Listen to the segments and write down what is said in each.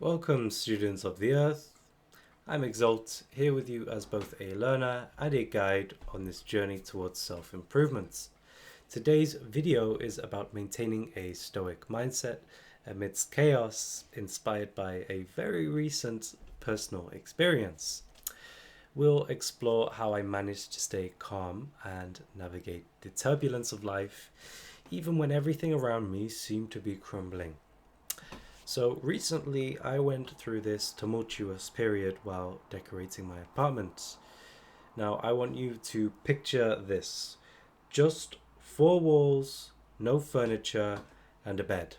Welcome, students of the Earth. I'm Exalt, here with you as both a learner and a guide on this journey towards self-improvement. Today's video is about maintaining a stoic mindset amidst chaos, inspired by a very recent personal experience. We'll explore how I managed to stay calm and navigate the turbulence of life, even when everything around me seemed to be crumbling. So recently I went through this tumultuous period while decorating my apartment. Now I want you to picture this. Just four walls, no furniture, and a bed.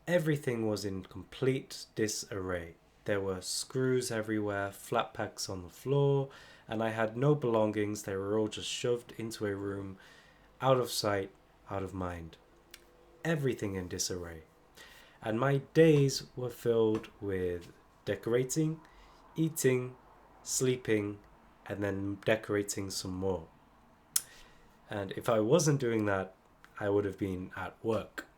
Everything was in complete disarray. There were screws everywhere, flat packs on the floor, and I had no belongings. They were all just shoved into a room, out of sight, out of mind. Everything in disarray. And my days were filled with decorating, eating, sleeping, and then decorating some more. And if I wasn't doing that, I would have been at work.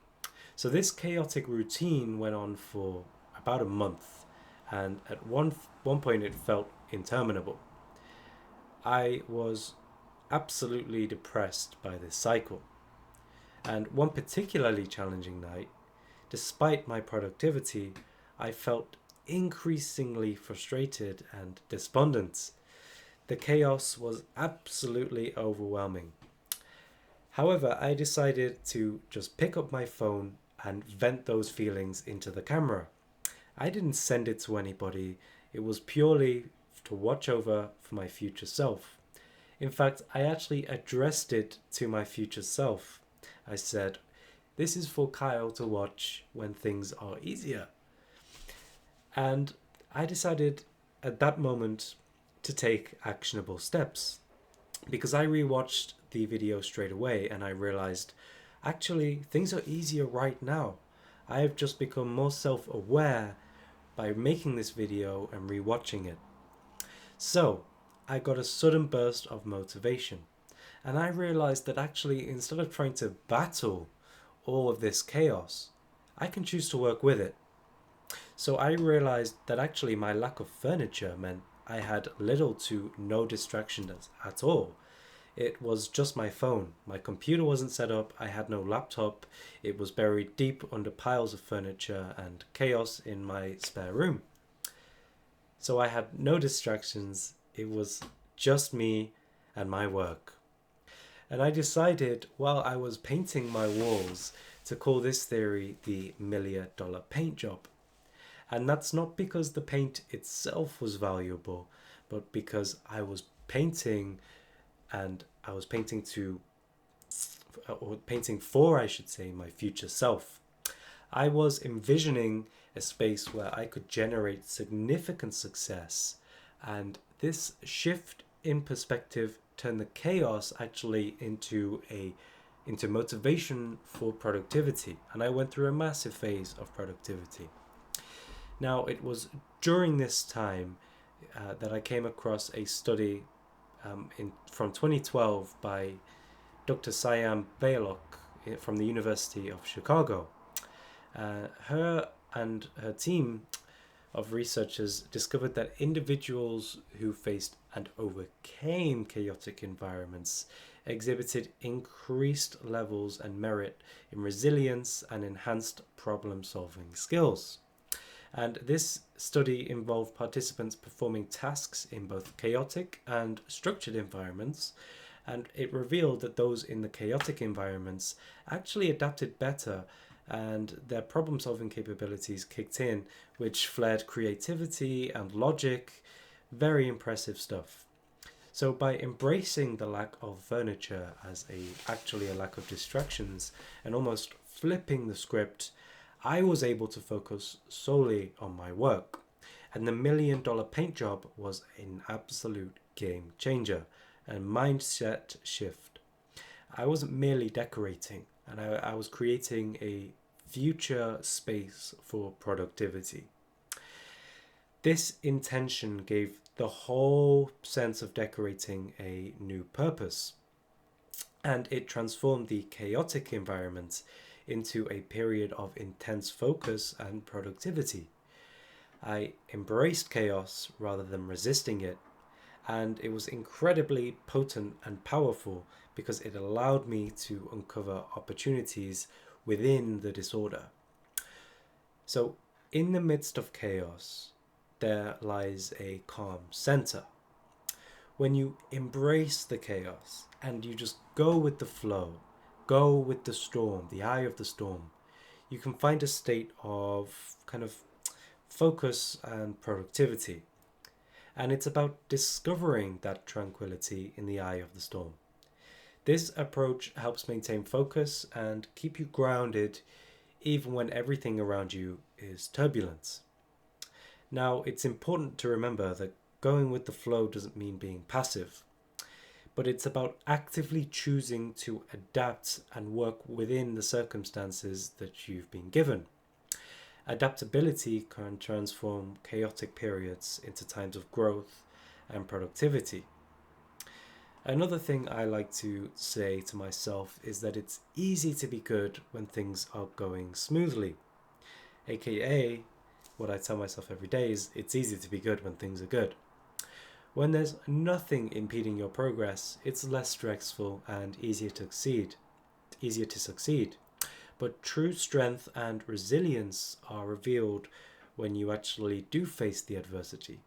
So this chaotic routine went on for about a month, and at one point it felt interminable. I was absolutely depressed by this cycle. And one particularly challenging night, despite my productivity, I felt increasingly frustrated and despondent. The chaos was absolutely overwhelming. However, I decided to just pick up my phone and vent those feelings into the camera. I didn't send it to anybody, it was purely to watch over for my future self. In fact, I actually addressed it to my future self. I said, "This is for Kyle to watch when things are easier." And I decided at that moment to take actionable steps because I rewatched the video straight away and I realized actually things are easier right now. I have just become more self-aware by making this video and rewatching it. So I got a sudden burst of motivation and I realized that actually instead of trying to battle all of this chaos, I can choose to work with it. So I realized that actually my lack of furniture meant I had little to no distractions at all. It was just my phone. My computer wasn't set up, I had no laptop, it was buried deep under piles of furniture and chaos in my spare room. So I had no distractions, it was just me and my work. And I decided while I was painting my walls to call this theory the $1,000,000 paint job. And that's not because the paint itself was valuable, but because I was painting and I was painting to, or painting for, I should say, my future self. I was envisioning a space where I could generate significant success, and this shift in perspective turned the chaos actually into motivation for productivity, and I went through a massive phase of productivity. Now, it was during this time that I came across a study from 2012 by Dr. Siam Baylock from the University of Chicago. Her and her team of researchers discovered that individuals who faced and overcame chaotic environments exhibited increased levels and merit in resilience and enhanced problem-solving skills. And this study involved participants performing tasks in both chaotic and structured environments, and it revealed that those in the chaotic environments actually adapted better and their problem solving capabilities kicked in, which flared creativity and logic. Very impressive stuff. So by embracing the lack of furniture as actually a lack of distractions and almost flipping the script, I was able to focus solely on my work. And the $1,000,000 paint job was an absolute game changer and mindset shift. I wasn't merely decorating, and I was creating a future space for productivity. This intention gave the whole sense of decorating a new purpose, and it transformed the chaotic environment into a period of intense focus and productivity. I embraced chaos rather than resisting it, and it was incredibly potent and powerful because it allowed me to uncover opportunities within the disorder. So, in the midst of chaos, there lies a calm center. When you embrace the chaos and you just go with the flow, go with the storm, the eye of the storm, you can find a state of kind of focus and productivity. And it's about discovering that tranquility in the eye of the storm. This approach helps maintain focus and keep you grounded even when everything around you is turbulent. Now, it's important to remember that going with the flow doesn't mean being passive, but it's about actively choosing to adapt and work within the circumstances that you've been given. Adaptability can transform chaotic periods into times of growth and productivity. Another thing I like to say to myself is that it's easy to be good when things are going smoothly. AKA, what I tell myself every day is it's easy to be good when things are good. When there's nothing impeding your progress, it's less stressful and easier to succeed. But true strength and resilience are revealed when you actually do face the adversity.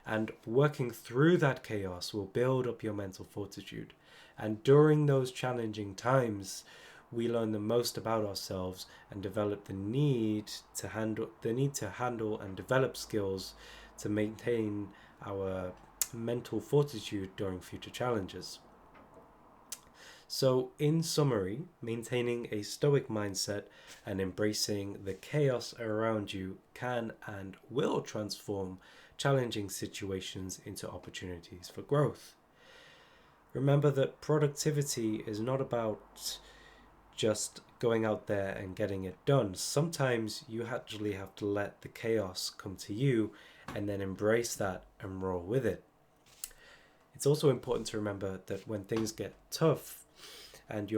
And working through that chaos will build up your mental fortitude. And during those challenging times, we learn the most about ourselves and develop the need to handle and develop skills to maintain our mental fortitude during future challenges. So, in summary, maintaining a stoic mindset and embracing the chaos around you can and will transform challenging situations into opportunities for growth. Remember that productivity is not about just going out there and getting it done. Sometimes you actually have to let the chaos come to you and then embrace that and roll with it. It's also important to remember that when things get tough, and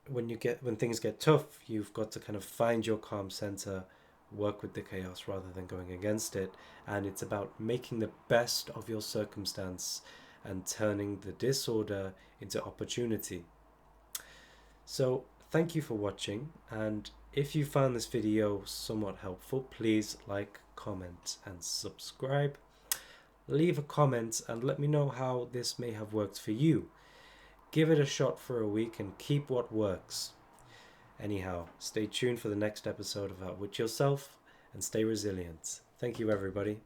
when things get tough, you've got to kind of find your calm center, work with the chaos rather than going against it, and it's about making the best of your circumstance and turning the disorder into opportunity. So thank you for watching, and if you found this video somewhat helpful, please like, comment and subscribe. Leave a comment and let me know how this may have worked for you. Give it a shot for a week and keep what works. Anyhow, stay tuned for the next episode of Outwit Yourself and stay resilient. Thank you, everybody.